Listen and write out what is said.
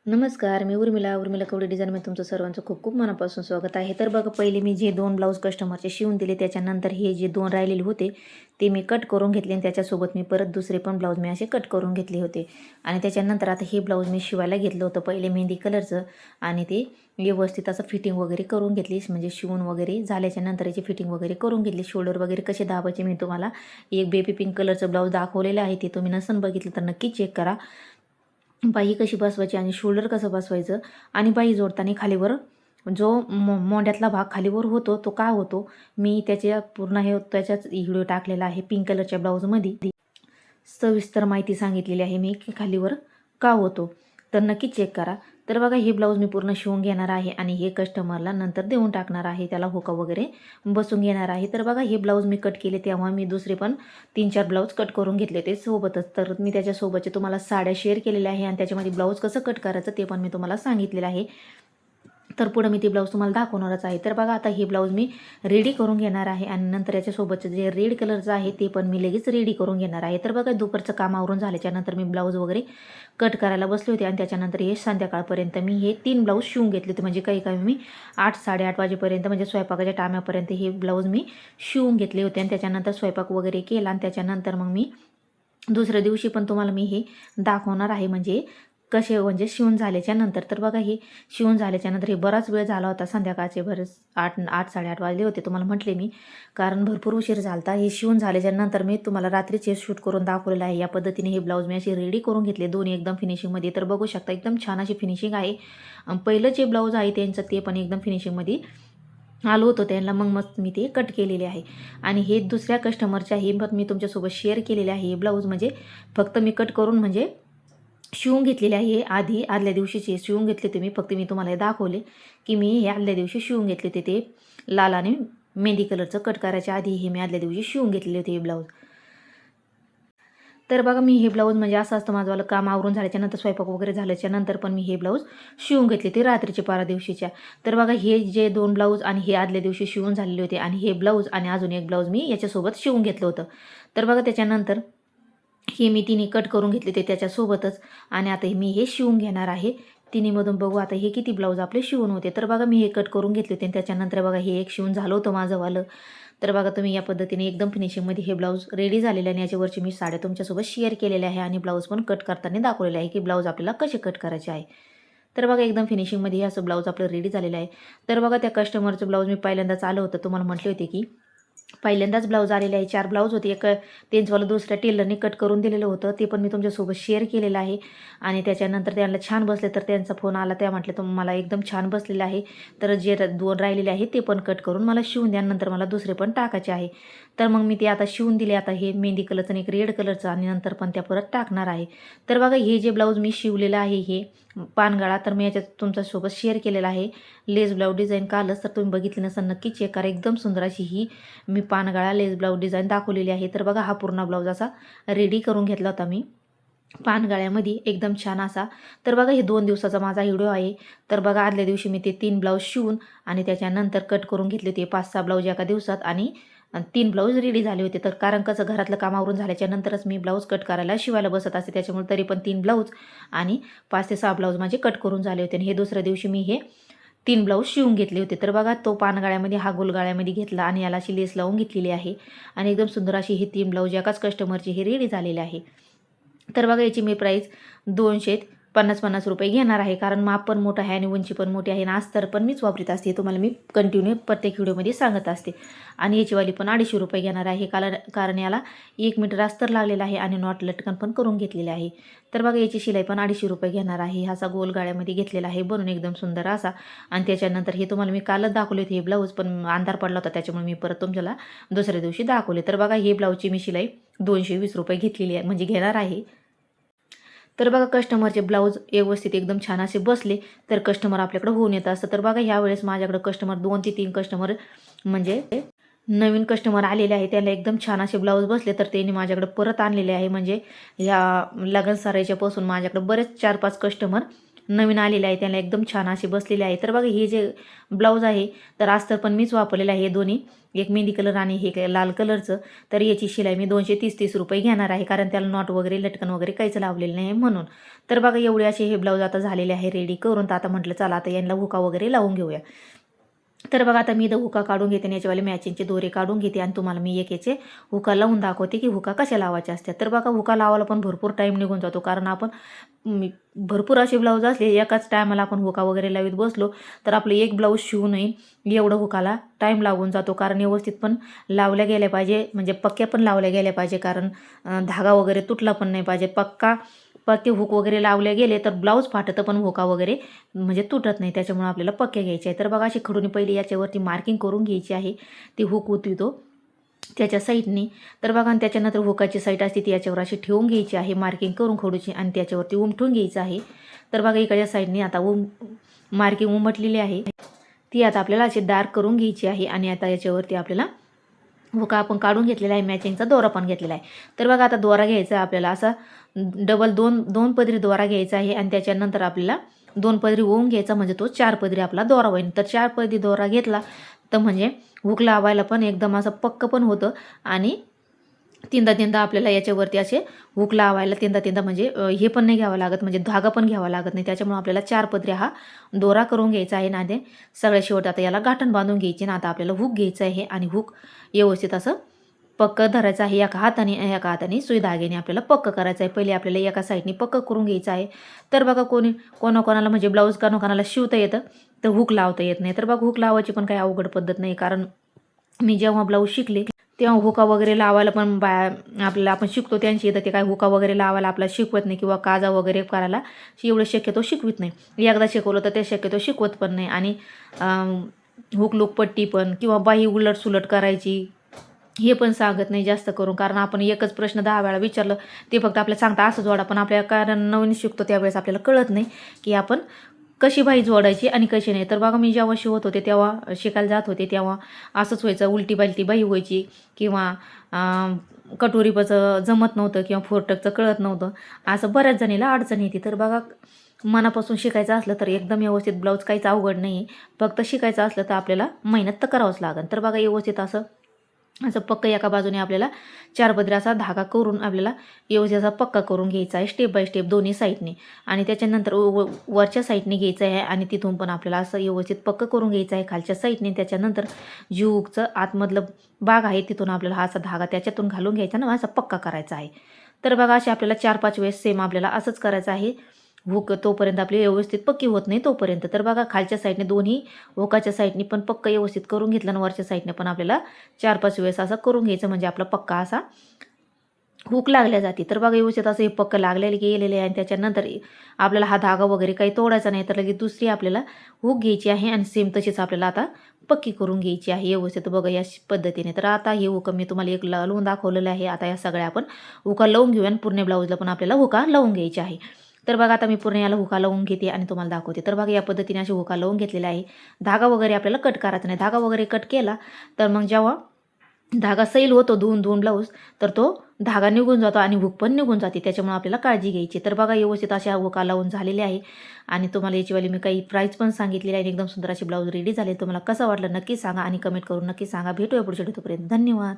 नमस्कार, मी उर्मिला कवडे डिझाईनमध्ये तुमचं सर्वांचं खूप खूप मनापासून स्वागत आहे. तर बघा, पहिले मी जे 2 ब्लाऊज कस्टमरचे शिवून दिले, त्याच्यानंतर हे जे 2 राहिलेले होते ते मी कट करून घेतले आणि त्याच्यासोबत मी परत दुसरे पण ब्लाऊज मी असे कट करून घेतले होते. आणि त्याच्यानंतर आता हे ब्लाऊज मी शिवायला घेतलं होतं पहिले मेहंदी कलरचं, आणि ते व्यवस्थित असं फिटिंग वगैरे करून घेतली. म्हणजे शिवून वगैरे झाल्याच्या नंतर याची फिटिंग वगैरे करून घेतली. शोल्डर वगैरे कसे दाबायचे मी तुम्हाला एक बेबी पिंक कलरचं ब्लाऊज दाखवलेलं आहे, ते तुम्ही नसन बघितलं तर नक्की चेक करा. बाही कशी बसवायची आणि शोल्डर कसं बसवायचं, आणि बाही जोडताना खालीवर जो मोंड्यातला भाग खालीवर होतो तो का होतो, मी त्याच्या पूर्ण त्याच्याच व्हिडिओ टाकलेला आहे पिंक कलरच्या ब्लाऊजमध्ये. सविस्तर माहिती सांगितलेली आहे मी की खालीवर का होतो, तर नक्की चेक करा. तर बघा, हे ब्लाऊज मी पूर्ण शिवून घेणार आहे आणि हे कस्टमरला नंतर देऊन टाकणार आहे, त्याला हुका वगैरे बसून घेणार आहे. तर बघा, हे ब्लाऊज मी कट केले तेव्हा मी दुसरे पण 3-4 ब्लाऊज कट करून घेतले ते सोबतच. तर मी त्याच्यासोबतचे तुम्हाला साड्या शेअर केलेल्या आहे आणि त्याच्यामध्ये ब्लाऊज कसं कट करायचं ते पण मी तुम्हाला सांगितलेलं आहे. तर पुढं मी ती ब्लाऊज तुम्हाला दाखवणारच आहे. तर बघा, आता हे ब्लाऊज मी रेडी करून घेणार आहे आणि नंतर याच्यासोबतचं जे रेड कलरचं आहे ते पण मी लगेच रेडी करून घेणार आहे. तर बघा, दुपारचं काम आवरून झाल्याच्यानंतर मी ब्लाऊज वगैरे कट करायला बसले होते आणि त्याच्यानंतर हे संध्याकाळपर्यंत मी हे 3 ब्लाऊज शिवून घेतले होते. म्हणजे काही मी 8-8:30 वाजेपर्यंत, म्हणजे स्वयंपाकाच्या टायमापर्यंत हे ब्लाऊज मी शिवून घेतले होते आणि त्याच्यानंतर स्वयंपाक वगैरे केला आणि त्याच्यानंतर मग मी दुसऱ्या दिवशी पण तुम्हाला मी हे दाखवणार आहे, म्हणजे कसे म्हणजे शिवून झाल्याच्या नंतर. तर बघा, हे शिवून झाल्याच्या नंतर हे बराच वेळ झाला होता, संध्याकाळचे बरेच 8-8:30 वाजले होते तुम्हाला म्हटले मी, कारण भरपूर उशीर झाला. हे शिवून झाल्याच्या नंतर मी तुम्हाला रात्रीचे शूट करून दाखवलेलं आहे. या पद्धतीने हे ब्लाऊज मी अशी रेडी करून घेतले, दोन्ही एकदम फिनिशिंगमध्ये. तर बघू शकता, एकदम छान अशी फिनिशिंग आहे. पहिलं जे ब्लाऊज आहे त्यांचं ते पण एकदम फिनिशिंगमध्ये आलो होतं त्यांना, मग मस्त मी ते कट केलेले आहे. आणि हे दुसऱ्या कस्टमरचे आहे, मग मी तुमच्यासोबत शेअर केलेले आहे. हे ब्लाऊज म्हणजे फक्त मी कट करून म्हणजे शिवून घेतलेले आहे. आदल्या दिवशीचे शिवून घेतले ते मी, फक्त मी तुम्हाला हे दाखवले की मी हे आदल्या दिवशी शिवून घेतले ते लाल आणि मेहंदी कलरचं कट करायच्या आधी हे मी आदल्या दिवशी शिवून घेतलेले होते हे ब्लाऊज. तर बघा, मी हे ब्लाऊज म्हणजे असं असतं माझंवालं, काम आवरून झाल्याच्यानंतर स्वयंपाक वगैरे झाल्याच्यानंतर पण मी हे ब्लाऊज शिवून घेतले ते रात्रीचे 12 दिवशीच्या. तर बघा, हे जे 2 ब्लाऊज आणि हे आदल्या दिवशी शिवून झालेले होते आणि हे ब्लाऊज आणि अजून एक ब्लाऊज मी याच्यासोबत शिवून घेतलं होतं. तर बघा, त्याच्यानंतर हे मी तिन्ही कट करून घेतले ते त्याच्यासोबतच, आणि आता मी हे शिवून घेणार आहे. तिन्हीमधून बघू आता हे किती ब्लाऊज आपले शिवून होते. तर बघा, मी हे कट करून घेतले होते आणि त्याच्यानंतर बघा, हे एक शिवून झालं होतं माझंवालं. तर बघा, तुम्ही या पद्धतीने एकदम फिनिशिंगमध्ये हे ब्लाऊज रेडी झालेले आणि याच्यावरची मी साड्या तुमच्यासोबत शेअर केलेल्या आहे आणि ब्लाऊज पण कट करताना दाखवलेले आहे की ब्लाऊज आपल्याला कसे कट करायचे आहे. तर बघा, एकदम फिनिशिंगमध्ये हे असं ब्लाऊज आपलं रेडी झालेलं आहे. तर बघा, त्या कस्टमरचं ब्लाऊज मी पहिल्यांदाच आलं होतं, तुम्हाला म्हटले होते की पहिल्यांदाच ब्लाऊज आलेले आहे. 4 ब्लाऊज होते. एक त्यांचंवालं दुसऱ्या टेलरने कट करून दिलेलं होतं, ते पण मी तुमच्यासोबत शेअर केलेलं आहे. आणि त्याच्यानंतर त्यांना छान बसले, तर त्यांचा फोन आला. त्या म्हटलं, तर मला एकदम छान बसलेलं आहे, तर जे 2 राहिलेले आहे ते पण कट करून मला शिवून द्या, नंतर मला दुसरे पण टाकायचे आहे. तर मग मी ते आता शिवून दिले. आता हे मेहंदी कलरचं आणि एक रेड कलरचं, आणि नंतर पण त्या परत टाकणार आहे. तर बघा, हे जे ब्लाऊज मी शिवलेलं आहे हे पानगळा, तर मी याच्यात तुमच्यासोबत शेअर केलेला आहे. लेस ब्लाऊज डिझाईन कालच, तर तुम्ही बघितली नसेल नक्की चेक करा. एकदम सुंदर अशी ही मी पानगळा लेस ब्लाऊज डिझाईन दाखवलेली आहे. तर बघा, हा पूर्ण ब्लाऊज असा रेडी करून घेतला होता मी पानगळ्यामध्ये, एकदम छान असा. तर बघा, हे 2 दिवसाचा माझा व्हिडिओ आहे. तर बघा, आदल्या दिवशी मी ते 3 ब्लाऊज शिवून आणि त्याच्यानंतर कट करून घेतले ते 5-6 ब्लाऊज एका दिवसात, आणि 3 ब्लाऊज रेडी झाले होते. तर कारण कसं, घरातलं काम आवरून झाल्याच्या नंतरच मी ब्लाऊज कट करायला शिवायला बसत असते, त्याच्यामुळे तरी पण 3 ब्लाऊज आणि 5 ते 6 ब्लाऊज माझे कट करून झाले होते. आणि हे दुसऱ्या दिवशी मी हे 3 ब्लाऊज शिवून घेतले होते. तर बघा, तो पानगळ्यामध्ये हा गोलगळ्यामध्ये घेतला आणि याला अशी लेस लावून घेतलेली आहे आणि एकदम सुंदर अशी ही 3 ब्लाऊज एकाच कस्टमरची हे रेडी झालेले आहे. तर बघा, याची मी प्राईस 250-50 रुपये घेणार आहे, कारण माप पण मोठं आहे आणि उंची पण मोठी आहे आणि अस्तर पण मीच वापरत असते, तुम्हाला मी कंटिन्यू प्रत्येक व्हिडिओमध्ये सांगत असते. आणि याची वाली पण 250 रुपये घेणार आहे, कारण याला 1 मीटर अस्तर लागलेला आहे आणि नॉट लटकन पण करून घेतलेले आहे. तर बघा, याची शिलाई पण 250 रुपये घेणार आहे. असा गोल गाळ्यामध्ये घेतलेला आहे बनून एकदम सुंदर असा. आणि त्याच्यानंतर हे तुम्हाला मी कालच दाखवले होते हे ब्लाऊज, पण अंधार पडला होता, त्याच्यामुळे मी परत तुमच्याला दुसऱ्या दिवशी दाखवले. तर बघा, हे ब्लाऊजची मी शिलाई 220 रुपये घेतलेली आहे, म्हणजे घेणार आहे. तर बघा, कस्टमरचे ब्लाऊज व्यवस्थित एकदम छान असे बसले तर कस्टमर आपल्याकडे होऊन येत असतं. तर बघा, ह्यावेळेस माझ्याकडे कस्टमर 2 ते 3 कस्टमर म्हणजे नवीन कस्टमर आलेले आहे, त्याला एकदम छान असे ब्लाऊज बसले, तर त्यांनी माझ्याकडे परत आणलेले आहे. म्हणजे या लग्न सराईच्यापासून माझ्याकडे बरेच 4-5 कस्टमर नवीन आलेले आहे त्याला एकदम छान असे बसलेले आहे. तर बघा हे जे ब्लाऊज आहे तर अस्तर पण मीच वापरलेलं आहे हे दोन्ही, एक मेहंदी कलर आणि हे लाल कलरचं. तर याची शिलाई मी 230 रुपये घेणार आहे, कारण त्याला नॉट वगैरे लटकन वगैरे काहीच लावलेलं नाही म्हणून. तर बघा एवढे असे हे ब्लाऊज आता झालेले आहे रेडी करून. तर आता म्हटलं चला आता यांना हुका वगैरे लावून घेऊया. तर बघा आता मी इथं हुका काढून घेते आणि याच्यावाले मॅचिंगचे दोरे काढून घेते आणि तुम्हाला मी एक याचे हुका लावून दाखवते की हुका कशा लावायचे असतात. तर बघा हुका लावायला पण भरपूर टाईम निघून जातो, कारण आपण भरपूर असे ब्लाऊज असले एकाच टायमाला आपण हुका वगैरे लावीत बसलो तर आपलं एक ब्लाऊज शिवू नये एवढं हुकाला टाईम लागून जातो. कारण व्यवस्थित पण लावल्या गेल्या पाहिजे, म्हणजे पक्क्या पण लावल्या गेल्या पाहिजे, कारण धागा वगैरे तुटला पण नाही पाहिजे. पक्के हुक वगैरे लावले गेले तर ब्लाऊज फाटतं पण हुका वगैरे म्हणजे तुटत नाही. त्याच्यामुळे आपल्याला पक्के घ्यायचे आहे. तर बघा अशी खडून पहिली याच्यावरती मार्किंग करून घ्यायची आहे, ती हुक होती तो त्याच्या साईडनी. तर बघा त्याच्यानंतर हुकाची साईड असते ती याच्यावर अशी ठेवून घ्यायची आहे मार्किंग करून खडूची, आणि त्याच्यावरती उमटून घ्यायचं आहे. तर बघा इकडच्या साईडनी आता मार्किंग उमटलेली आहे ती आता आपल्याला अशी डार्क करून घ्यायची आहे. आणि आता याच्यावरती आपल्याला हुका आपण काढून घेतलेला आहे, मॅचिंगचा दोरा पण घेतलेला आहे. तर बघा आता दोरा घ्यायचा आपल्याला असा डबल दोन पदरी दोरा घ्यायचा आहे, आणि त्याच्यानंतर आपल्याला 2 पदरी ओवून घ्यायचा, म्हणजे तो 4 पदरी आपला दोरा होईल. तर 4 पदरी दोरा घेतला तर म्हणजे हुक लावायला पण एकदम असं पक्क पण होतं, आणि तीनदा आपल्याला याच्यावरती असे हुक लावायला तीनदा म्हणजे हे पण नाही घ्यावं लागत, म्हणजे धागा पण घ्यावा लागत नाही. त्याच्यामुळे आपल्याला 4 पदरी हा दोरा करून घ्यायचा आहे. ना ते सगळ्या शेवट आता याला गाठण बांधून घ्यायची ना. आता आपल्याला हुक घ्यायचं आहे आणि हुक व्यवस्थित असं पक्क धरायचं आहे. एका हाताने सुई धाग्याने आपल्याला पक्क करायचं आहे. पहिले आपल्याला एका साईडने पक्क करून घ्यायचं आहे. तर बघा कोणाला म्हणजे ब्लाऊज कोणाला शिवता येतं तर हुक लावता येत नाही. तर बघा हुक लावायची पण काही अवघड पद्धत नाही, कारण मी जेव्हा ब्लाऊज शिकले तेव्हा हुका वगैरे लावायला पण आपल्याला आपण शिकतो त्यांची येतं, ते काय हुका वगैरे लावायला आपल्याला शिकवत नाही, किंवा काजा वगैरे करायला एवढं शक्यतो शिकवित नाही. एकदा शिकवलं तर ते शक्यतो शिकवत पण नाही. आणि हुक पट्टी पण किंवा बाही उलट सुलट करायची हे पण सांगत नाही जास्त करून, कारण आपण एकच प्रश्न 10 वेळा विचारलं ते फक्त आपल्याला सांगता असं जोडा, पण आपल्या कारण नवीन शिकतो त्यावेळेस आपल्याला कळत नाही की आपण कशी बाही जोडायची आणि कशी नाही. तर बघा मी जेव्हा शिवत होते तेव्हा शिकायला जात होते तेव्हा असंच व्हायचं, उलटी पालटी बाही व्हायची, किंवा कटोरीचं जमत नव्हतं, किंवा फोरटकचं कळत नव्हतं. असं बऱ्याच जणीला अडचण येते. तर बघा मनापासून शिकायचं असलं तर एकदम व्यवस्थित ब्लाऊज काहीच अवघड नाही आहे. फक्त शिकायचं असलं तर आपल्याला मेहनत तर करावंच लागेल. तर बघा व्यवस्थित असं पक्क एका बाजूने आपल्याला 4 पदरी असा धागा करून आपल्याला व्यवस्थित असा पक्का करून घ्यायचा आहे स्टेप बाय स्टेप दोन्ही साईडने. आणि त्याच्यानंतर वरच्या साईडने घ्यायचं आहे, आणि तिथून पण आपल्याला असं व्यवस्थित पक्क करून घ्यायचं आहे खालच्या साईडने. त्याच्यानंतर हुकचं आतमधलं भाग आहे तिथून आपल्याला हा असा धागा त्याच्यातून घालून घ्यायचा ना, असा पक्का करायचा आहे. तर बघा असे आपल्याला 4-5 वेळेस सेम आपल्याला असंच करायचं आहे. हुक तोपर्यंत आपली व्यवस्थित पक्की होत नाही तोपर्यंत. तर बघा खालच्या साईडने दोन्ही हुकाच्या साईडने पण पक्क व्यवस्थित करून घेतलं, आणि वरच्या साईडने पण आपल्याला 4-5 वेळेस असं करून घ्यायचं, म्हणजे आपला पक्का असा हुक लागल्या जाते. तर बघा व्यवस्थित असं हे पक्क लागलेले गेलेले आहे. आणि त्याच्यानंतर आपल्याला हा धागा वगैरे काही तोडायचा नाही, तर लगेच दुसरी आपल्याला हुक घ्यायची आहे, आणि सेम तशीच आपल्याला आता पक्की करून घ्यायची आहे व्यवस्थित. बघा या पद्धतीने. तर आता हे हुक मी तुम्हाला एक लावून दाखवलेलं आहे. आता या सगळ्या आपण हुका लावून घेऊया, आणि पूर्ण ब्लाऊजला पण आपल्याला हुका लावून घ्यायची आहे. तर बघा आता मी पूर्ण याला हुका लावून घेते आणि तुम्हाला दाखवते. तर बघा या पद्धतीने अशी हुका लावून घेतलेला आहे. धागा वगैरे आपल्याला कट करायचा नाही. धागा वगैरे कट केला तर मग जेव्हा धागा सैल होतो धुवून ब्लाऊज, तर तो धागा निघून जातो आणि हुक पण निघून जाते. त्याच्यामुळे आपल्याला काळजी घ्यायची. तर बघा व्यवस्थित अशा हुका लावून झालेले आहे, आणि तुम्हाला याचीवाली मी काही प्राईस पण सांगितलेली आहे. एकदम सुंदर अशी ब्लाऊज रेडी झाली. तुम्हाला कसं वाटलं नक्की सांगा, आणि कमेंट करून नक्की सांगा. भेटूया पुढच्या व्हिडिओपर्यंत. धन्यवाद.